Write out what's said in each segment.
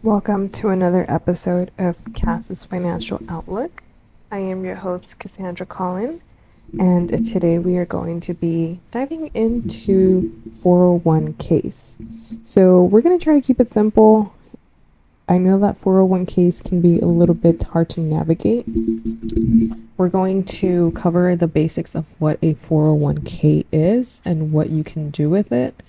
Welcome to another episode of CAS Financial Outlook. I am your host, Cassandra Colin, and today we are going to be diving into 401ks. So we're going to try to keep it simple. I know that 401ks can be a little bit hard to navigate. We're going to cover the basics of what a 401k is and what you can do with it.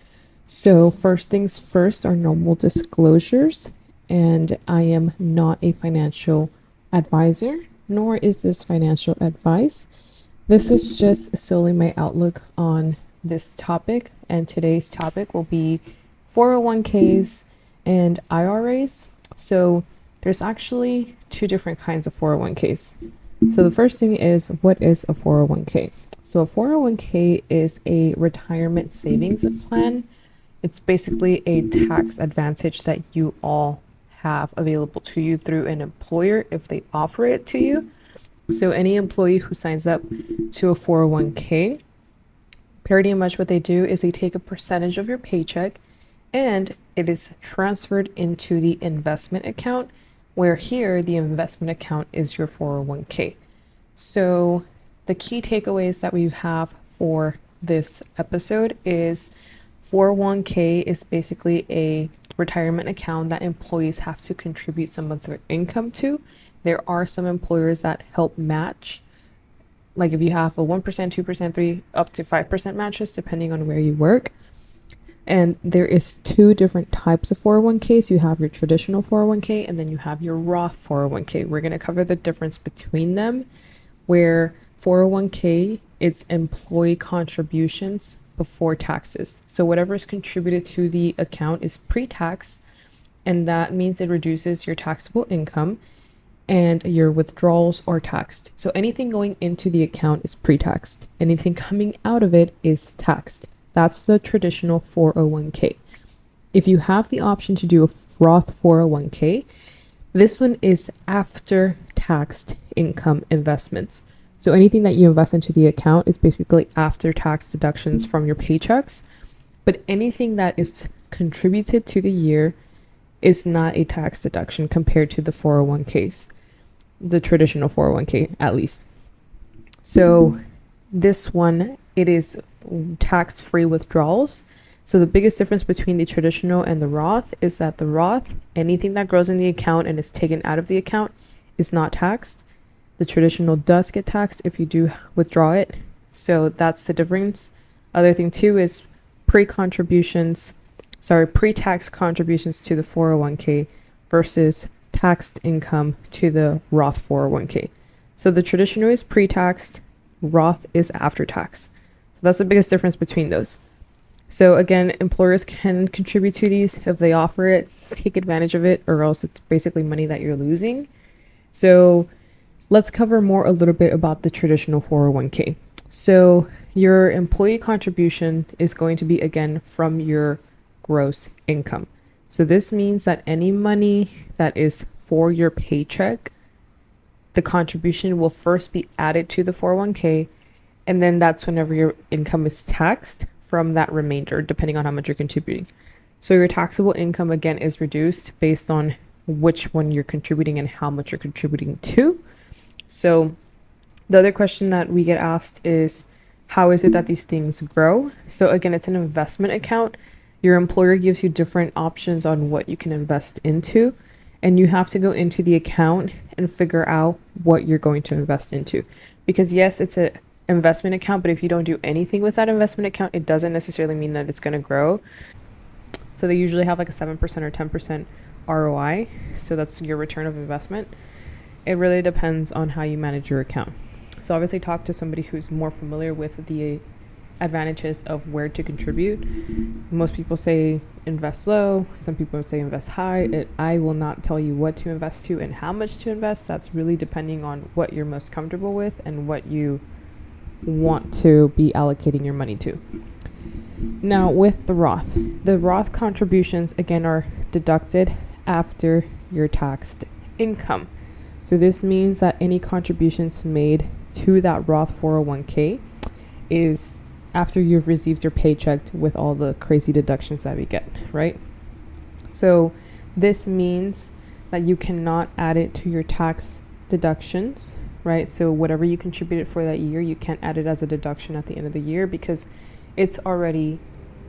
So first things first, our normal disclosures. And I am not a financial advisor, nor is this financial advice. This is just solely my outlook on this topic, and today's topic will be 401ks and IRAs. So there's actually two different kinds of 401ks. So the first thing is, what is a 401k? So a 401k is a retirement savings plan. It's basically a tax advantage that you all have available to you through an employer if they offer it to you. So any employee who signs up to a 401k, pretty much what they do is they take a percentage of your paycheck and it is transferred into the investment account, where here the investment account is your 401k. So the key takeaways that we have for this episode is 401k is basically a retirement account that employees have to contribute some of their income to. There are some employers that help match, like if you have a 1%, 2%, 3%, up to 5% matches, depending on where you work. And there is two different types of 401ks. You have your traditional 401k and then you have your Roth 401k. We're going to cover the difference between them, where 401k, it's employee contributions before taxes. So whatever is contributed to the account is pre-tax, and that means it reduces your taxable income, and your withdrawals are taxed. So anything going into the account is pre-taxed. Anything coming out of it is taxed. That's the traditional 401k. If you have the option to do a Roth 401k, this one is after taxed income investments. So anything that you invest into the account is basically after tax deductions from your paychecks. But anything that is contributed to the year is not a tax deduction compared to the 401ks, the traditional 401k at least. So this one, it is tax-free withdrawals. So the biggest difference between the traditional and the Roth is that the Roth, anything that grows in the account and is taken out of the account is not taxed. The traditional does get taxed if you do withdraw it. So that's the difference. Other thing too is pre-tax contributions to the 401k versus taxed income to the Roth 401k. So the traditional is pre-taxed, Roth is after tax. So that's the biggest difference between those. So again, employers can contribute to these if they offer it, take advantage of it, or else it's basically money that you're losing. So let's cover more a little bit about the traditional 401k. So your employee contribution is going to be, again, from your gross income. So this means that any money that is for your paycheck, the contribution will first be added to the 401k, and then that's whenever your income is taxed from that remainder, depending on how much you're contributing. So your taxable income, again, is reduced based on which one you're contributing and how much you're contributing to. So the other question that we get asked is, how is it that these things grow? So again, it's an investment account. Your employer gives you different options on what you can invest into, and you have to go into the account and figure out what you're going to invest into. Because yes, it's an investment account, but if you don't do anything with that investment account, it doesn't necessarily mean that it's going to grow. So they usually have like a 7% or 10% ROI. So that's your return of investment. It really depends on how you manage your account. So obviously talk to somebody who's more familiar with the advantages of where to contribute. Most people say invest low. Some people say invest high. I will not tell you what to invest to and how much to invest. That's really depending on what you're most comfortable with and what you want to be allocating your money to. Now with the Roth contributions, again, are deducted after your taxed income. So this means that any contributions made to that Roth 401k is after you've received your paycheck with all the crazy deductions that we get, right? So This means that you cannot add it to your tax deductions, right? So whatever you contributed for that year, you can't add it as a deduction at the end of the year because it's already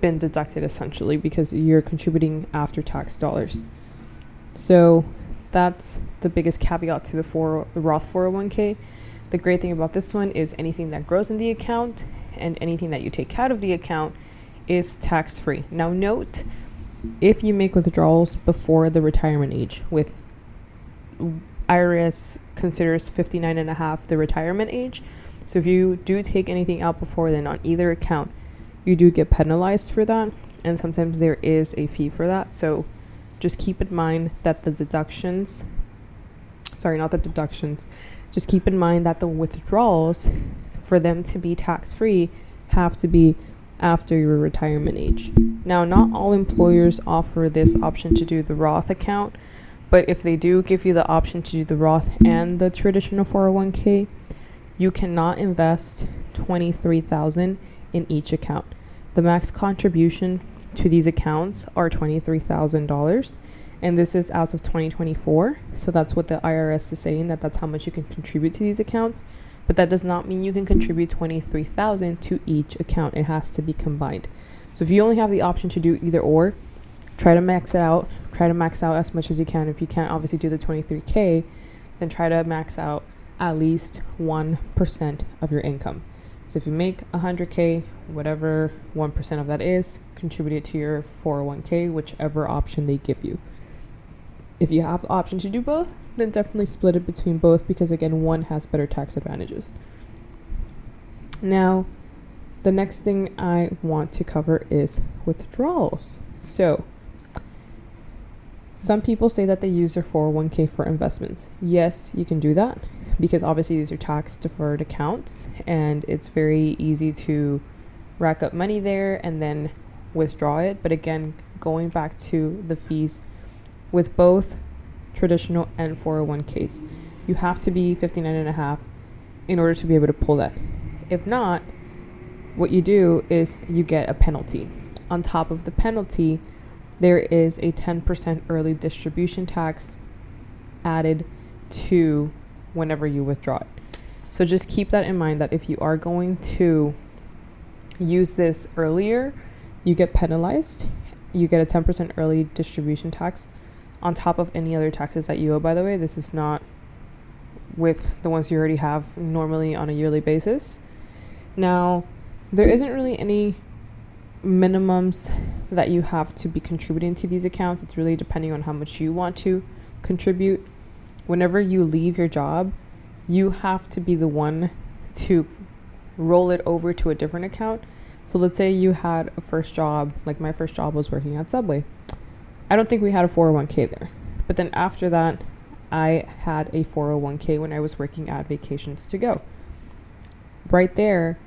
been deducted essentially because you're contributing after tax dollars. So that's the biggest caveat to the Roth 401k. The great thing about this one is anything that grows in the account and anything that you take out of the account is tax-free. Now note, if you make withdrawals before the retirement age, with IRS considers 59 and a half the retirement age. So if you do take anything out before then on either account, you do get penalized for that. And sometimes there is a fee for that. So just keep in mind that just keep in mind that the withdrawals, for them to be tax-free, have to be after your retirement age. Now, not all employers offer this option to do the Roth account, but if they do give you the option to do the Roth and the traditional 401k, you cannot invest $23,000 in each account. The max contribution to these accounts are $23,000, and this is as of 2024. So that's what the IRS is saying, that's how much you can contribute to these accounts. But that does not mean you can contribute $23,000 to each account. It has to be combined. So if you only have the option to do either or, try to max it out. Try to max out as much as you can. If you can't obviously do the 23K, then try to max out at least 1% of your income. So if you make 100K, whatever 1% of that is, contribute it to your 401k, whichever option they give you. If you have the option to do both, then definitely split it between both because, again, one has better tax advantages. Now, the next thing I want to cover is withdrawals. So, some people say that they use their 401k for investments. Yes, you can do that because obviously these are tax deferred accounts and it's very easy to rack up money there and then withdraw it. But again, going back to the fees, with both traditional and 401ks, you have to be 59 and a half in order to be able to pull that. If not, what you do is you get a penalty. On top of the penalty, there is a 10% early distribution tax added to whenever you withdraw it. So just keep that in mind, that if you are going to use this earlier, you get penalized. You get a 10% early distribution tax on top of any other taxes that you owe, by the way. This is not with the ones you already have normally on a yearly basis. Now, there isn't really any minimums that you have to be contributing to these accounts. It's really depending on how much you want to contribute. Whenever you leave your job, you have to be the one to roll it over to a different account. So let's say you had a first job, like my first job was working at Subway. I don't think we had a 401k there. But then after that, I had a 401k when I was working at Vacations to Go. Right there,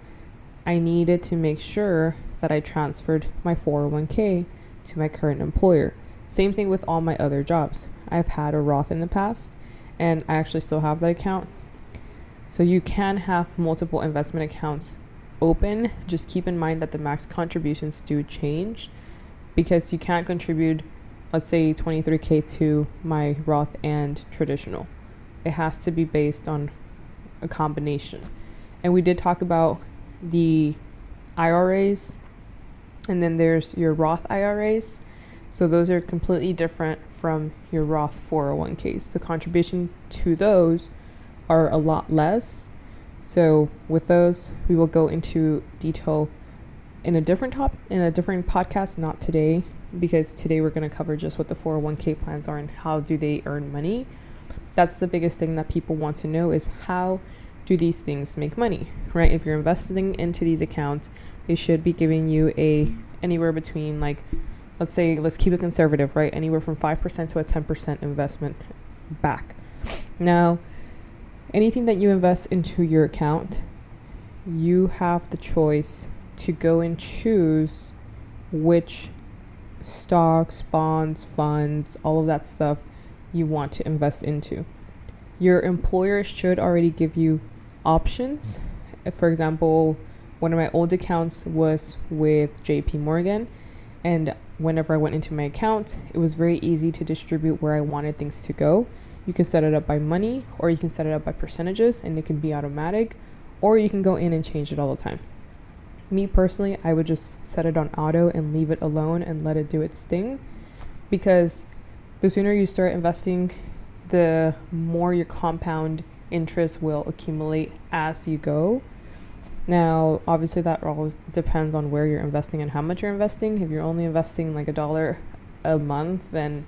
I needed to make sure that I transferred my 401k to my current employer. Same thing with all my other jobs. I've had a Roth in the past, and I actually still have that account. So you can have multiple investment accounts open. Just keep in mind that the max contributions do change because you can't contribute, let's say, 23K to my Roth and traditional. It has to be based on a combination. And we did talk about the IRAs, and then there's your Roth IRAs. So those are completely different from your Roth 401ks. The contribution to those are a lot less. So with those, we will go into detail in a different podcast, not today, because today we're going to cover just what the 401k plans are and how do they earn money. That's the biggest thing that people want to know, is how do these things make money, right? If you're investing into these accounts, they should be giving you anywhere between, like, let's keep it conservative, right? Anywhere from 5% to a 10% investment back. Now, anything that you invest into your account, you have the choice to go and choose which stocks, bonds, funds, all of that stuff you want to invest into. Your employer should already give you options. For example, one of my old accounts was with JP Morgan, And whenever I went into my account, it was very easy to distribute where I wanted things to go. You can set it up by money, or you can set it up by percentages, and it can be automatic, or you can go in and change it all the time. Me personally, I would just set it on auto and leave it alone and let it do its thing, because the sooner you start investing, the more your compound interest will accumulate as you go. Now, obviously that always depends on where you're investing and how much you're investing. If you're only investing like $1 a month, then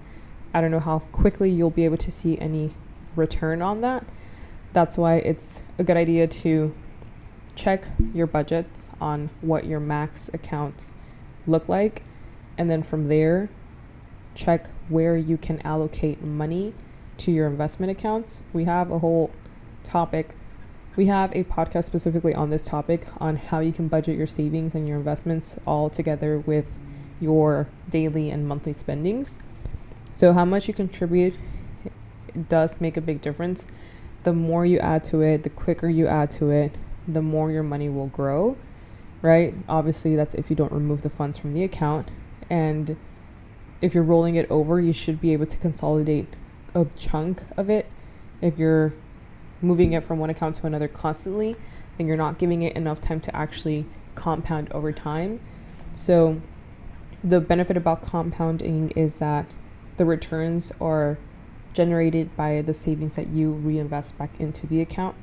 I don't know how quickly you'll be able to see any return on that. That's why it's a good idea to check your budgets on what your max accounts look like, and then from there check where you can allocate money to your investment accounts. We have a whole topic. We have a podcast specifically on this topic, on how you can budget your savings and your investments all together with your daily and monthly spendings. So how much you contribute, it does make a big difference. The more you add to it, the quicker you add to it, the more your money will grow, right? Obviously, that's if you don't remove the funds from the account. And if you're rolling it over, you should be able to consolidate a chunk of it. If you're moving it from one account to another constantly, then you're not giving it enough time to actually compound over time. So the benefit about compounding is that the returns are generated by the savings that you reinvest back into the account.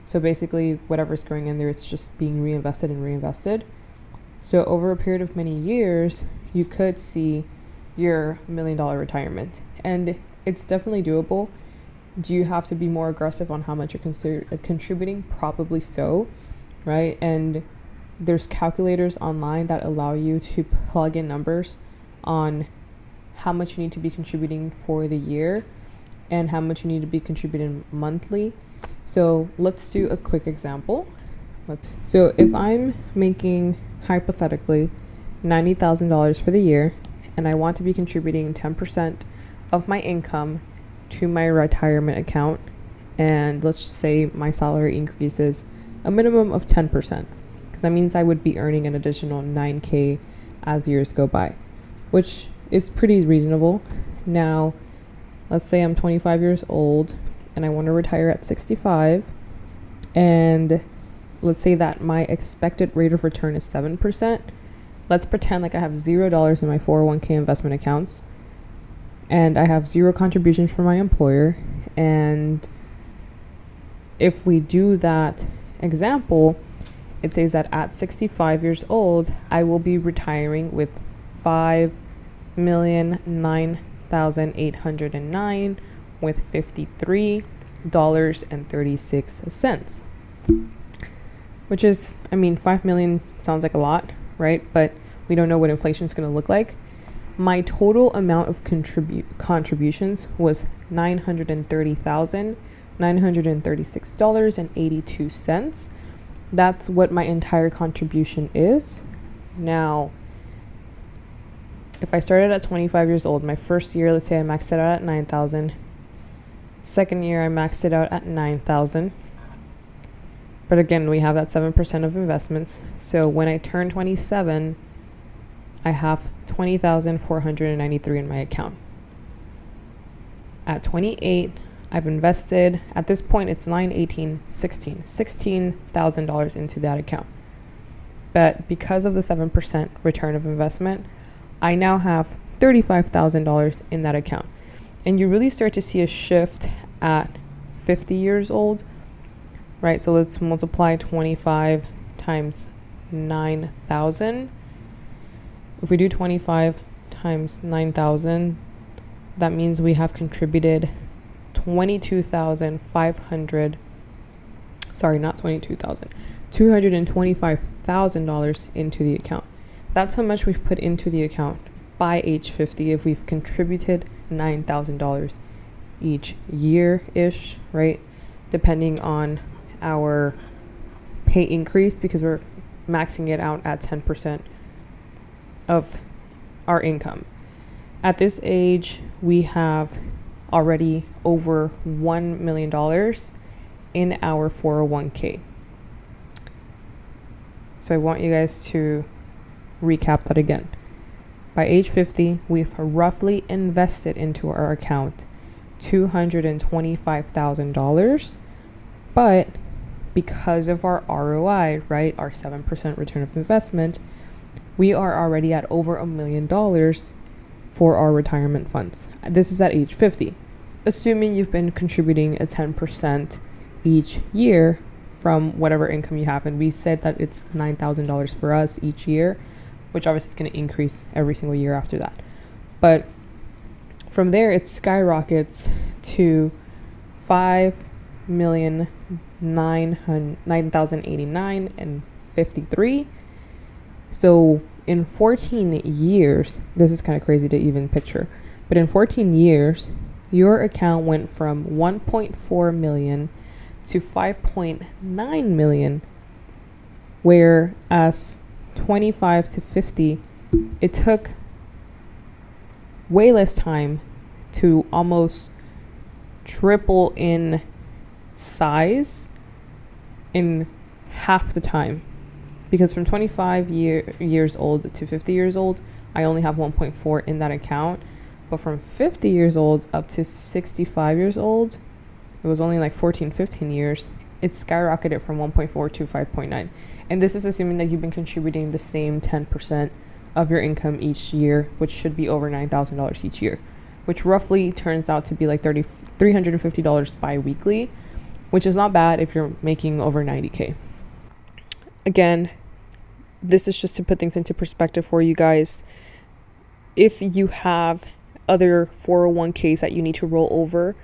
So basically, whatever's going in there, it's just being reinvested and reinvested. So over a period of many years, you could see your $1 million retirement. And it's definitely doable. Do you have to be more aggressive on how much you're contributing? Probably so, right? And there's calculators online that allow you to plug in numbers on how much you need to be contributing for the year and how much you need to be contributing monthly. So let's do a quick example. So if I'm making, hypothetically, $90,000 for the year, and I want to be contributing 10% of my income to my retirement account, and let's just say my salary increases a minimum of 10%, because that means I would be earning an additional $9,000 as years go by, which is pretty reasonable. Now, let's say I'm 25 years old and I want to retire at 65, and let's say that my expected rate of return is 7%. Let's pretend like I have $0 in my 401k investment accounts, and I have 0 contributions from my employer. And if we do that example, it says that at 65 years old, I will be retiring with $5,009,809 with $53.36. Which is, I mean, 5 million sounds like a lot, right? But we don't know what inflation is going to look like. My total amount of contributions was $930,936.82. That's what my entire contribution is. Now, if I started at 25 years old, my first year, let's say I maxed it out at 9,000. Second year, I maxed it out at 9,000. But again, we have that 7% of investments. So when I turn 27, I have $20,493 in my account. At 28, I've invested, at this point it's 9, 18, 16, $16,000 into that account. But because of the 7% return of investment, I now have $35,000 in that account. And you really start to see a shift at 50 years old, right? So let's multiply 25 times 9,000. If we do 25 times 9,000, that means we have contributed $225,000 into the account. That's how much we've put into the account by age 50 if we've contributed $9,000 each year-ish, right? Depending on our pay increase, because we're maxing it out at 10% of our income. At this age, we have already over $1 million in our 401k. So I want you guys to recap that again. by age 50, we've roughly invested into our account $225,000, but because of our ROI, right, our 7% return of investment, we are already at over $1 million for our retirement funds. This is at age 50. Assuming you've been contributing a 10% each year from whatever income you have. And we said that it's $9,000 for us each year, which obviously is going to increase every single year after that. But from there, it skyrockets to $5,909,089 and 53. So in 14 years, this is kind of crazy to even picture, but in 14 years, your account went from 1.4 million to 5.9 million, whereas 25 to 50, it took way less time to almost triple in size in half the time. Because from 25 years old to 50 years old, I only have 1.4 in that account. But from 50 years old up to 65 years old, it was only like 14, 15 years. It skyrocketed from 1.4 to 5.9. And this is assuming that you've been contributing the same 10% of your income each year, which should be over $9,000 each year, which roughly turns out to be like $350 bi-weekly, which is not bad if you're making over 90K. Again, this is just to put things into perspective for you guys. If you have other 401ks that you need to roll over,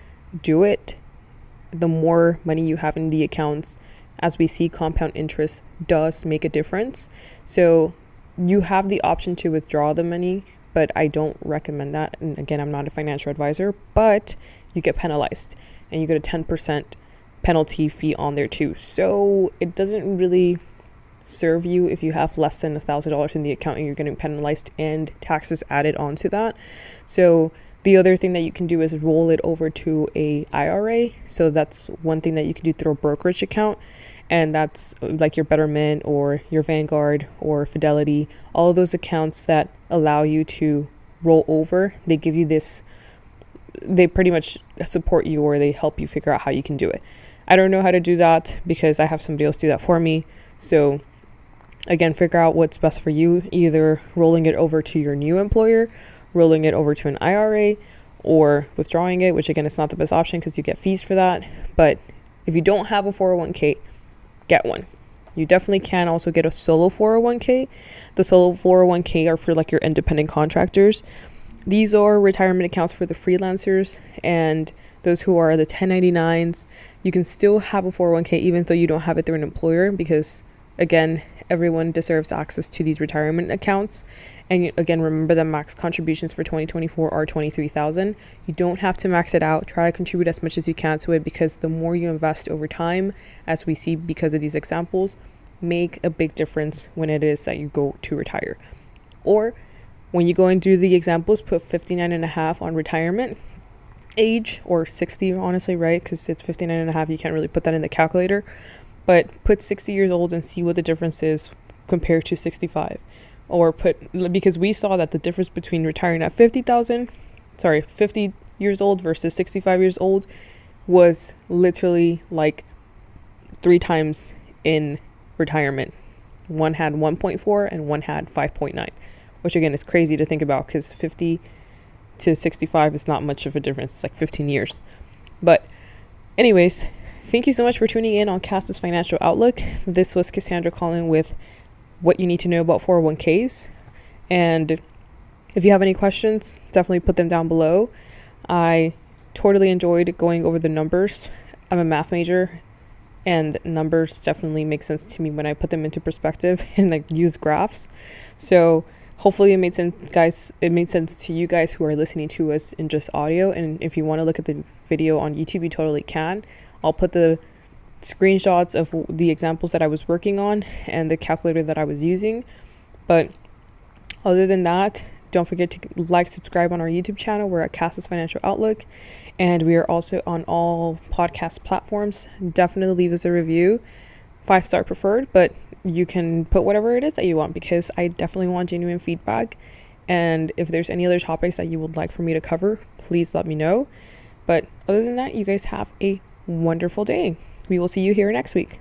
do it. The more money you have in the accounts, as we see, compound interest does make a difference. So you have the option to withdraw the money, but I don't recommend that. And again, I'm not a financial advisor, but you get penalized and you get a 10% penalty fee on there too. So it doesn't really serve you if you have less than $1,000 in the account and you're getting penalized and taxes added onto that. So the other thing that you can do is roll it over to a IRA. So that's one thing that you can do through a brokerage account. And that's like your Betterment or your Vanguard or Fidelity, all of those accounts that allow you to roll over. They give you this, they pretty much support you, or they help you figure out how you can do it. I don't know how to do that because I have somebody else do that for me. So again, figure out what's best for you, either rolling it over to your new employer, rolling it over to an IRA, or withdrawing it, which again is not the best option because you get fees for that. But if you don't have a 401k, get one. You definitely can also get a solo 401k. The solo 401k are for like your independent contractors. These are retirement accounts for the freelancers and those who are the 1099s. You can still have a 401k even though you don't have it through an employer, because again, everyone deserves access to these retirement accounts. And again, remember that max contributions for 2024 are $23,000. You don't have to max it out. Try to contribute as much as you can to it, because the more you invest over time, as we see because of these examples, make a big difference when it is that you go to retire. Or when you go and do the examples, put 59.5 on retirement age, or 60, honestly, right? Because it's 59.5. You can't really put that in the calculator. But put 60 years old and see what the difference is compared to 65. Or because we saw that the difference between retiring at 50 years old versus 65 years old was literally like 3 times in retirement. One had 1.4 and one had 5.9, which again is crazy to think about because 50 to 65 is not much of a difference. It's like 15 years. But anyways, thank you so much for tuning in on CAS Financial Outlook. This was Cassandra Colin with what you need to know about 401ks. And if you have any questions, definitely put them down below. I totally enjoyed going over the numbers. I'm a math major, and numbers definitely make sense to me when I put them into perspective and like use graphs. So hopefully it made sense, guys. It made sense to you guys who are listening to us in just audio. And if you want to look at the video on YouTube, you totally can. I'll put the screenshots of the examples that I was working on and the calculator that I was using. But other than that, don't forget to like, subscribe on our YouTube channel. We're at CAS Financial Outlook, and we are also on all podcast platforms. Definitely leave us a review, 5-star preferred, but you can put whatever it is that you want, because I definitely want genuine feedback. And if there's any other topics that you would like for me to cover, please let me know. But other than that, you guys have a wonderful day. We will see you here next week.